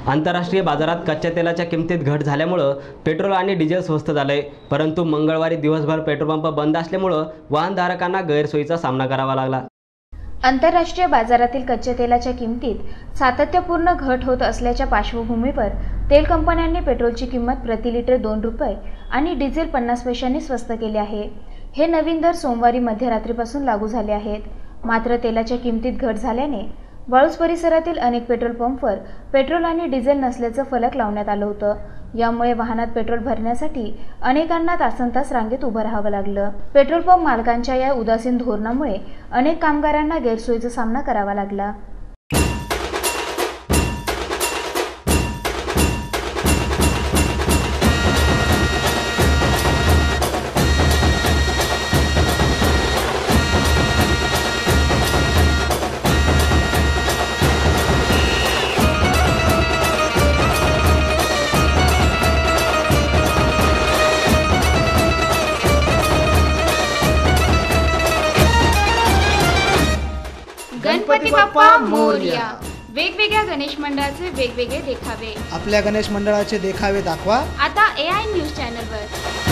आंतरराष्ट्रीय बाजारात कच्च्या तेलाच्या किमतीत घट झाल्यामुळे पेट्रोल आणि डिझेल स्वस्त झाले, परंतु मंगळवारी दिवसभर पेट्रोल पंप बंद असल्यामुळे वाहनधारकांना गैरसोयीचा सामना करावा लागला। आंतरराष्ट्रीय बाजारातील कच्च्या तेलाच्या किमतीत सातत्यपूर्ण घट होत असल्याच्या पार्श्वभूमीवर तेल कंपन्यांनी पेट्रोलची किंमत प्रति लिटर 2 रुपये आणि डिझेल 50 पैशांनी स्वस्त केले आहे। हे नवीन दर सोमवारी मध्यरात्रीपासून लागू झाले आहेत। मात्र तेलाच्या किमतीत घट झाल्याने वाळूज परिसरातील अनेक पेट्रोल पंपवर पेट्रोल आणि डिझेल नसल्याचं फलक लावण्यात आलं होतं। यामुळे वाहनात पेट्रोल भरण्यासाठी अनेकांना तासनतास रांगेत उभं राहावं लागलं। पेट्रोल पंप मालकांच्या या उदासीन धोरणामुळे अनेक कामगारांना गैरसोयीचा सामना करावा लागला। गणपती बाप्पा मोरया। वेगवेगळ्या गणेश मंडळाचे वेगवेगळे देखावे। आपल्या गणेश मंडळाचे देखावे दाखवा आता AI न्यूज चॅनलवर।